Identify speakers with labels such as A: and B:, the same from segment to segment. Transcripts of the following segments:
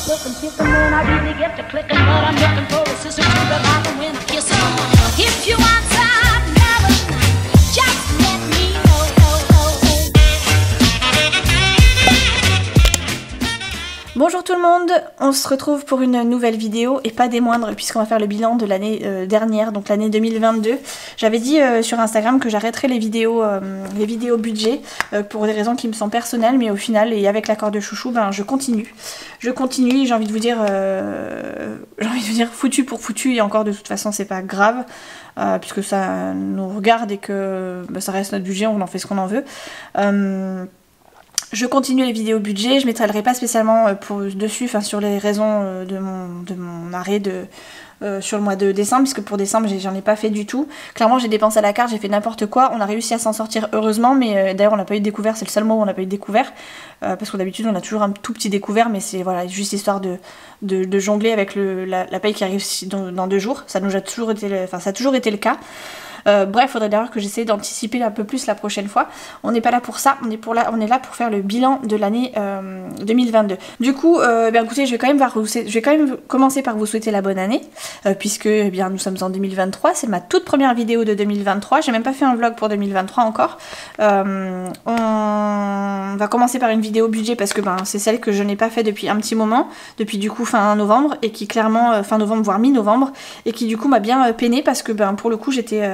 A: looking, kissing when I really get to clicking, but I'm looking for a sister to revive and win a kiss. If you want some love, just let me know.
B: Bonjour tout le monde, on se retrouve pour une nouvelle vidéo et pas des moindres puisqu'on va faire le bilan de l'année dernière, donc l'année 2022. J'avais dit sur Instagram que j'arrêterais les vidéos budget pour des raisons qui me sont personnelles, mais au final et avec l'accord de Chouchou, ben je continue. Je continue et j'ai envie de vous dire foutu pour foutu, et encore de toute façon c'est pas grave puisque ça nous regarde et que ben, ça reste notre budget, on en fait ce qu'on en veut. Je continue les vidéos budget, je ne m'étalerai pas spécialement dessus, enfin sur les raisons de mon arrêt sur le mois de décembre, puisque pour décembre j'en ai pas fait du tout. Clairement j'ai dépensé à la carte, j'ai fait n'importe quoi, on a réussi à s'en sortir heureusement, mais d'ailleurs on n'a pas eu de découvert, c'est le seul mois où on n'a pas eu de découvert, parce que d'habitude on a toujours un tout petit découvert, mais c'est voilà, juste histoire de jongler avec la paye qui arrive dans 2 jours, ça a toujours été le cas. Bref, faudrait d'ailleurs que j'essaie d'anticiper un peu plus la prochaine fois. On n'est pas là pour ça, on est là pour faire le bilan de l'année 2022. Du coup, écoutez, je vais quand même commencer par vous souhaiter la bonne année, puisque nous sommes en 2023, c'est ma toute première vidéo de 2023. J'ai même pas fait un vlog pour 2023 encore. On va commencer par une vidéo budget parce que c'est celle que je n'ai pas fait depuis un petit moment, depuis du coup fin novembre, et qui clairement fin novembre voire mi-novembre, et qui du coup m'a bien peiné parce que pour le coup j'étais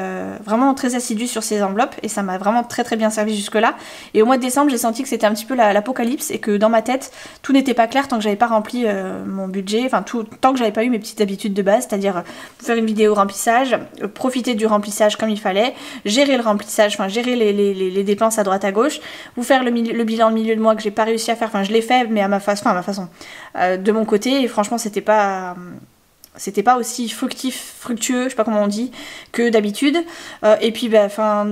B: vraiment très assidue sur ces enveloppes et ça m'a vraiment très bien servi jusque là. Et au mois de décembre j'ai senti que c'était un petit peu l'apocalypse et que dans ma tête tout n'était pas clair tant que j'avais pas rempli mon budget, enfin tant que j'avais pas eu mes petites habitudes de base, c'est-à-dire faire une vidéo remplissage, profiter du remplissage comme il fallait, gérer le remplissage, enfin gérer les dépenses à droite à gauche, vous faire le bilan de milieu de mois que j'ai pas réussi à faire, enfin je l'ai fait mais à ma façon, de mon côté, et franchement c'était pas aussi fructueux, je sais pas comment on dit, que d'habitude. Et puis fin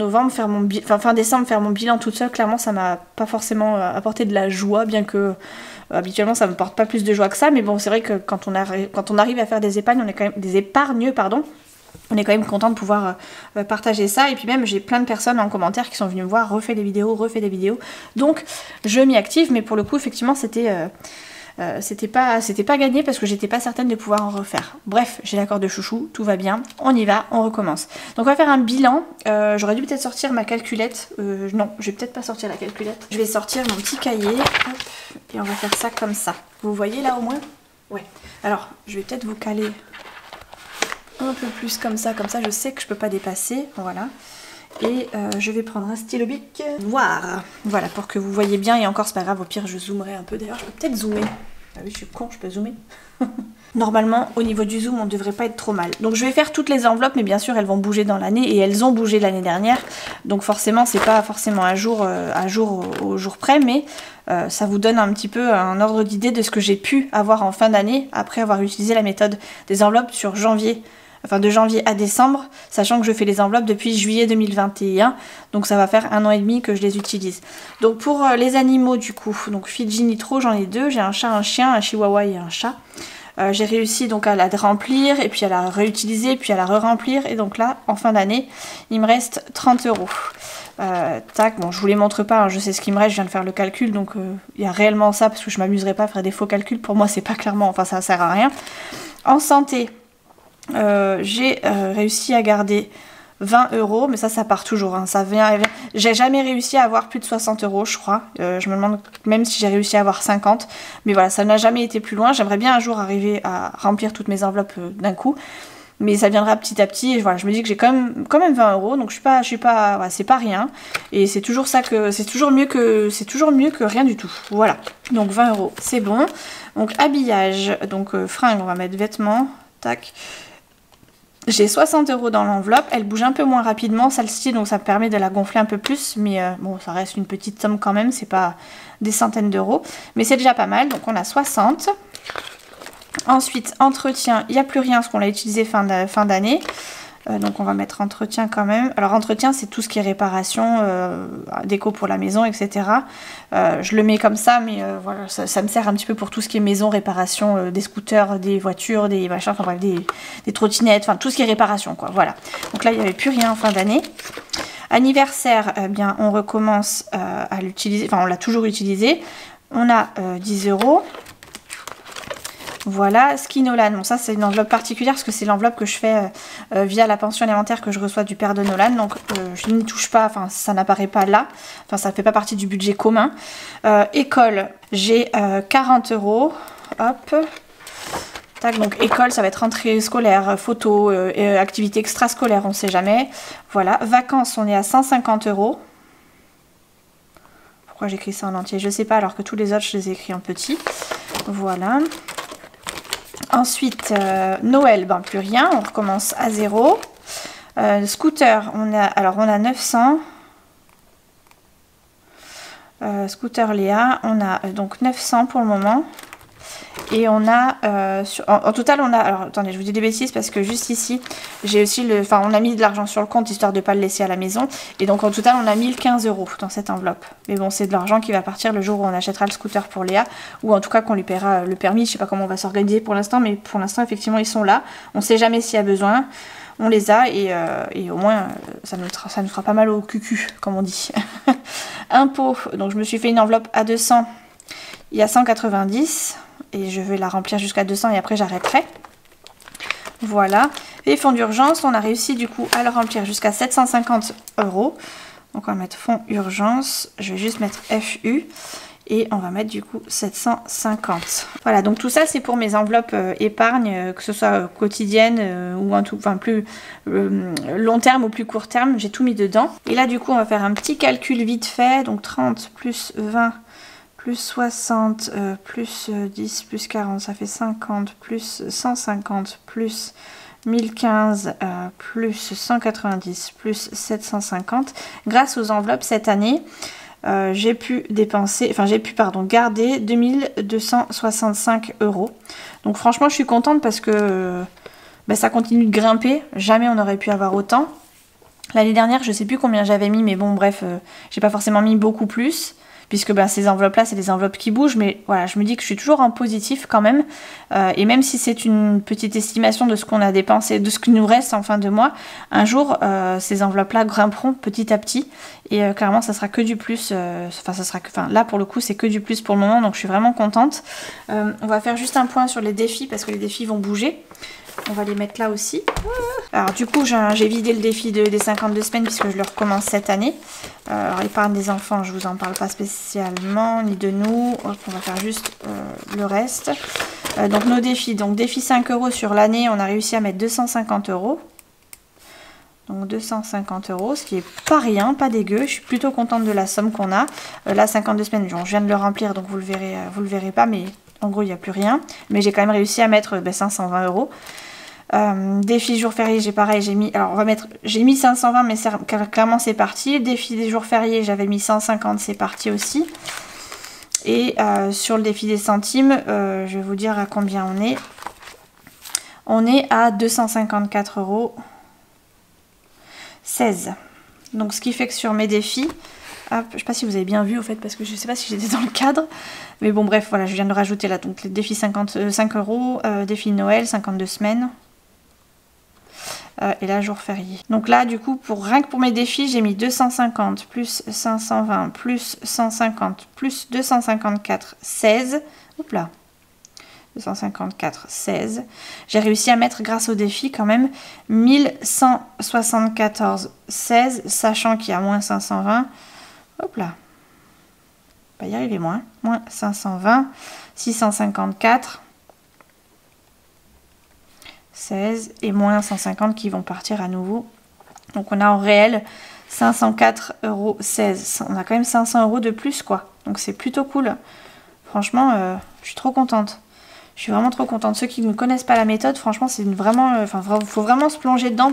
B: décembre faire mon bilan toute seule, clairement ça m'a pas forcément apporté de la joie, bien que habituellement ça me porte pas plus de joie que ça, mais bon c'est vrai que quand on arrive à faire des épargnes, on est quand même on est quand même content de pouvoir partager ça. Et puis même j'ai plein de personnes en commentaire qui sont venues me voir, refait des vidéos, donc je m'y active, mais pour le coup effectivement c'était pas gagné parce que j'étais pas certaine de pouvoir en refaire. Bref, j'ai l'accord de Chouchou, tout va bien, on y va, on recommence. Donc on va faire un bilan. J'aurais dû peut-être sortir ma calculette. Non, je vais peut-être pas sortir la calculette. Je vais sortir mon petit cahier, hop, et on va faire ça comme ça. Vous voyez là au moins? Ouais. Alors, je vais peut-être vous caler un peu plus comme ça je sais que je peux pas dépasser, voilà. Et je vais prendre un stylo bic noir, voilà, pour que vous voyez bien, et encore c'est pas grave, au pire je zoomerai un peu, d'ailleurs je peux peut-être zoomer. Ah oui, je suis con, je peux zoomer. Normalement au niveau du zoom on devrait pas être trop mal. Donc je vais faire toutes les enveloppes, mais bien sûr elles vont bouger dans l'année, et elles ont bougé l'année dernière, donc forcément c'est pas forcément au jour près, mais ça vous donne un petit peu un ordre d'idée de ce que j'ai pu avoir en fin d'année après avoir utilisé la méthode des enveloppes sur janvier. Enfin de janvier à décembre, sachant que je fais les enveloppes depuis juillet 2021, donc ça va faire 1 an et demi que je les utilise. Donc pour les animaux du coup, donc Fidji Nitro, j'en ai 2, j'ai un chat, un chien, un chihuahua et un chat. J'ai réussi donc à la remplir, et puis à la réutiliser, puis à la re-remplir, et donc là, en fin d'année, il me reste 30 €. Tac, bon je vous les montre pas, hein, je sais ce qu'il me reste, je viens de faire le calcul, donc il y a réellement ça, parce que je m'amuserai pas à faire des faux calculs, pour moi c'est pas clairement, enfin ça sert à rien. En santé, j'ai réussi à garder 20 €, mais ça part toujours, hein, ça vient. J'ai jamais réussi à avoir plus de 60 €, je crois. Je me demande même si j'ai réussi à avoir 50, mais voilà, ça n'a jamais été plus loin. J'aimerais bien un jour arriver à remplir toutes mes enveloppes d'un coup, mais ça viendra petit à petit. Et voilà, je me dis que j'ai quand même 20 €, donc voilà, c'est pas rien, et c'est toujours mieux que rien du tout. Voilà, donc 20 €, c'est bon. Donc habillage, donc fringues, on va mettre vêtements, tac. J'ai 60 € dans l'enveloppe, elle bouge un peu moins rapidement celle-ci, donc ça me permet de la gonfler un peu plus, mais bon ça reste une petite somme quand même, c'est pas des centaines d'euros, mais c'est déjà pas mal, donc on a 60. Ensuite entretien, il n'y a plus rien parce qu'on l'a utilisé fin d'année. Donc on va mettre entretien quand même. Alors entretien c'est tout ce qui est réparation, déco pour la maison, etc. Je le mets comme ça, mais voilà, ça me sert un petit peu pour tout ce qui est maison, réparation des scooters, des voitures, des machins, enfin bref, des trottinettes, enfin tout ce qui est réparation quoi, voilà. Donc là il n'y avait plus rien en fin d'année. Anniversaire, eh bien on recommence à l'utiliser, enfin on l'a toujours utilisé. On a 10 €. Voilà, Skinolan. Bon, ça c'est une enveloppe particulière parce que c'est l'enveloppe que je fais via la pension alimentaire que je reçois du père de Nolan. Donc je n'y touche pas, enfin ça n'apparaît pas là. Enfin ça ne fait pas partie du budget commun. École, j'ai 40 €. Hop. Tac, donc école, ça va être rentrée scolaire, photo, activité extrascolaire, on ne sait jamais. Voilà, vacances, on est à 150 €. Pourquoi j'écris ça en entier? Je ne sais pas, alors que tous les autres, je les ai écrits en petit. Voilà. Ensuite, Noël, ben plus rien, on recommence à 0. Scooter, on a 900. Scooter Léa, on a donc 900 pour le moment. Et on a, en total on a, alors attendez je vous dis des bêtises parce que juste ici j'ai aussi on a mis de l'argent sur le compte histoire de ne pas le laisser à la maison. Et donc en total on a 1015 € dans cette enveloppe. Mais bon c'est de l'argent qui va partir le jour où on achètera le scooter pour Léa. Ou en tout cas qu'on lui paiera le permis, je sais pas comment on va s'organiser pour l'instant. Mais pour l'instant effectivement ils sont là. On sait jamais s'il y a besoin. On les a et au moins ça nous fera pas mal au cucu comme on dit. Impôts, donc je me suis fait une enveloppe à 200. Il y a 190 et je vais la remplir jusqu'à 200 et après j'arrêterai. Voilà. Et fonds d'urgence, on a réussi du coup à le remplir jusqu'à 750 €. Donc on va mettre fonds urgence, je vais juste mettre FU et on va mettre du coup 750. Voilà, donc tout ça c'est pour mes enveloppes épargne, que ce soit quotidienne ou plus long terme ou plus court terme, j'ai tout mis dedans. Et là du coup on va faire un petit calcul vite fait, donc 30 plus 20 plus 60, plus 10, plus 40, ça fait 50, plus 150, plus 1015, plus 190, plus 750. Grâce aux enveloppes cette année, j'ai pu garder 2265 €. Donc franchement, je suis contente parce que ça continue de grimper. Jamais on aurait pu avoir autant. L'année dernière, je sais plus combien j'avais mis, mais bon, bref, j'ai pas forcément mis beaucoup plus. Puisque ces enveloppes-là, c'est des enveloppes qui bougent. Mais voilà, je me dis que je suis toujours en positif quand même. Et même si c'est une petite estimation de ce qu'on a dépensé, de ce qui nous reste en fin de mois, un jour, ces enveloppes-là grimperont petit à petit. Et clairement, ça sera que du plus. Là, pour le coup, c'est que du plus pour le moment. Donc, je suis vraiment contente. On va faire juste un point sur les défis parce que les défis vont bouger. On va les mettre là aussi. Alors du coup j'ai vidé le défi des 52 semaines puisque je le recommence cette année. Alors épargne des enfants, je vous en parle pas spécialement, ni de nous. Hop, on va faire juste le reste. Donc nos défis, donc défi 5 € sur l'année, on a réussi à mettre 250 €. Donc 250 €, ce qui est pas rien, pas dégueu. Je suis plutôt contente de la somme qu'on a. Là 52 semaines, je viens de le remplir donc vous le verrez pas, mais en gros il n'y a plus rien. Mais j'ai quand même réussi à mettre 520 €. Défi jour férié, j'ai mis 520 mais clairement c'est parti. Défi des jours fériés, j'avais mis 150, c'est parti aussi. Et sur le défi des centimes, je vais vous dire à combien on est. On est à 254 € 16. Donc ce qui fait que sur mes défis, hop, je sais pas si vous avez bien vu au fait parce que je sais pas si j'étais dans le cadre. Mais bon bref, voilà, je viens de le rajouter là. Donc les défis 5 €, défi Noël, 52 semaines. Et là jour férié. Donc là du coup rien que pour mes défis j'ai mis 250 plus 520 plus 150 plus 254 16. Hop là, 254 16. J'ai réussi à mettre grâce au défi quand même 1174 16, sachant qu'il y a moins 520. Hop là, on va y arriver, moins 520 654 16 et moins 150 qui vont partir à nouveau. Donc on a en réel 504 € 16. On a quand même 500 € de plus quoi. Donc c'est plutôt cool. Franchement, je suis trop contente. Je suis vraiment trop contente. Ceux qui ne connaissent pas la méthode, franchement, c'est vraiment... faut vraiment se plonger dedans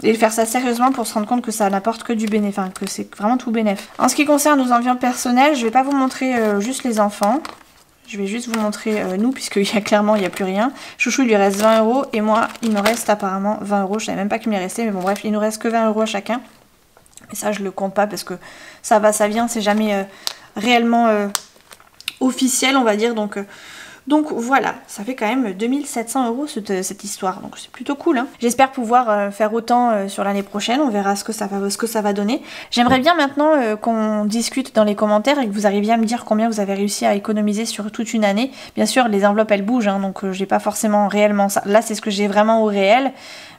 B: et faire ça sérieusement pour se rendre compte que ça n'apporte que du bénéfice. Enfin, que c'est vraiment tout bénéfice. En ce qui concerne nos envies personnelles, je vais pas vous montrer juste les enfants. Je vais juste vous montrer nous, puisqu'il y a clairement, il n'y a plus rien. Chouchou, il lui reste 20 € et moi, il me reste apparemment 20 €. Je savais même pas qu'il m'y restait, mais bon, bref, il nous reste que 20 € à chacun. Et ça, je le compte pas parce que ça va, ça vient, c'est jamais réellement officiel, on va dire. Donc Donc voilà, ça fait quand même 2700 € cette histoire, donc c'est plutôt cool. Hein. J'espère pouvoir faire autant sur l'année prochaine, on verra ce que ça va donner. J'aimerais bien maintenant qu'on discute dans les commentaires et que vous arriviez à me dire combien vous avez réussi à économiser sur toute une année. Bien sûr, les enveloppes elles bougent, hein, donc j'ai pas forcément réellement ça. Là, c'est ce que j'ai vraiment au réel.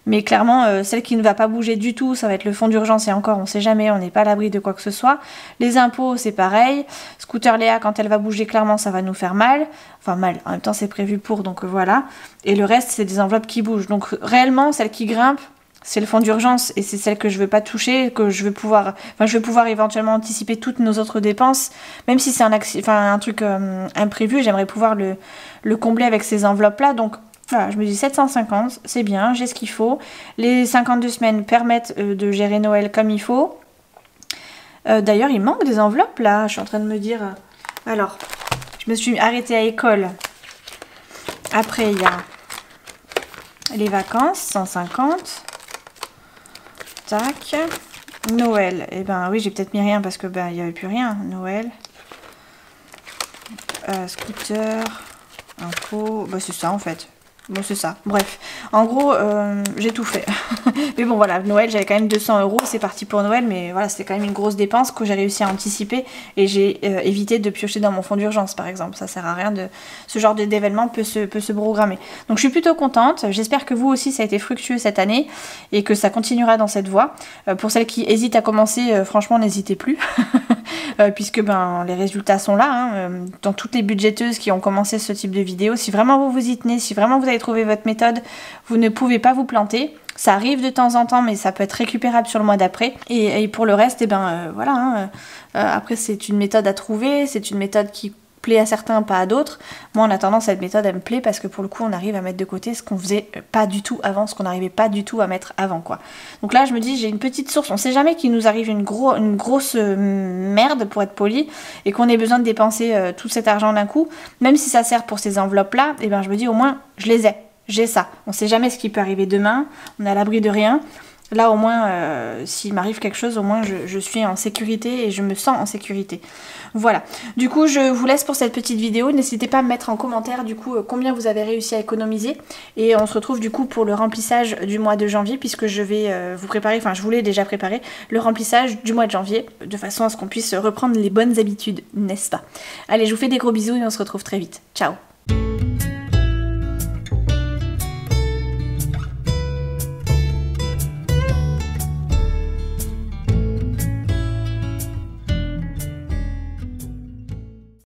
B: Mais clairement, celle qui ne va pas bouger du tout, ça va être le fonds d'urgence et encore, on sait jamais, on n'est pas à l'abri de quoi que ce soit. Les impôts, c'est pareil. Scooter Léa, quand elle va bouger, clairement, ça va nous faire mal. Enfin, mal. En même temps, c'est prévu pour, donc voilà. Et le reste, c'est des enveloppes qui bougent. Donc réellement, celle qui grimpe, c'est le fonds d'urgence et c'est celle que je veux pas toucher, que je veux pouvoir, éventuellement anticiper toutes nos autres dépenses, même si c'est un truc imprévu, j'aimerais pouvoir le combler avec ces enveloppes-là. Donc voilà, je me dis 750, c'est bien, j'ai ce qu'il faut. Les 52 semaines permettent de gérer Noël comme il faut. D'ailleurs, il manque des enveloppes là, je suis en train de me dire. Alors, je me suis arrêtée à école. Après, il y a les vacances, 150. Tac. Noël, eh ben oui, j'ai peut-être mis rien parce que il n'y avait plus rien. Noël. Scooter. Impôt. Bah, c'est ça en fait. Bon, c'est ça. Bref, en gros, j'ai tout fait. Mais bon, voilà, Noël, j'avais quand même 200 €. C'est parti pour Noël, mais voilà, c'était quand même une grosse dépense que j'ai réussi à anticiper. Et j'ai évité de piocher dans mon fonds d'urgence, par exemple. Ça sert à rien de... Ce genre d'événement peut se programmer. Donc, je suis plutôt contente. J'espère que vous aussi, ça a été fructueux cette année et que ça continuera dans cette voie. Pour celles qui hésitent à commencer, franchement, n'hésitez plus. Puisque les résultats sont là. Hein. Dans toutes les budgéteuses qui ont commencé ce type de vidéo, si vraiment vous vous y tenez, si vraiment vous avez trouvé votre méthode, vous ne pouvez pas vous planter. Ça arrive de temps en temps, mais ça peut être récupérable sur le mois d'après. Et pour le reste, voilà. Hein, après, c'est une méthode à trouver, c'est une méthode qui plaît à certains, pas à d'autres. Moi, en attendant, cette méthode, elle me plaît parce que pour le coup, on arrive à mettre de côté ce qu'on faisait pas du tout avant, ce qu'on n'arrivait pas du tout à mettre avant, quoi. Donc là, je me dis, j'ai une petite source. On sait jamais qu'il nous arrive une grosse merde, pour être poli, et qu'on ait besoin de dépenser tout cet argent d'un coup. Même si ça sert pour ces enveloppes-là, et je me dis, au moins, je les ai. J'ai ça. On sait jamais ce qui peut arriver demain. On est à l'abri de rien. Là, au moins, s'il m'arrive quelque chose, au moins, je suis en sécurité et je me sens en sécurité. Voilà. Du coup, je vous laisse pour cette petite vidéo. N'hésitez pas à me mettre en commentaire, du coup, combien vous avez réussi à économiser. Et on se retrouve, du coup, pour le remplissage du mois de janvier, puisque je vais vous préparer, enfin, je vous l'ai déjà préparé, le remplissage du mois de janvier, de façon à ce qu'on puisse reprendre les bonnes habitudes, n'est-ce pas? Allez, je vous fais des gros bisous et on se retrouve très vite. Ciao!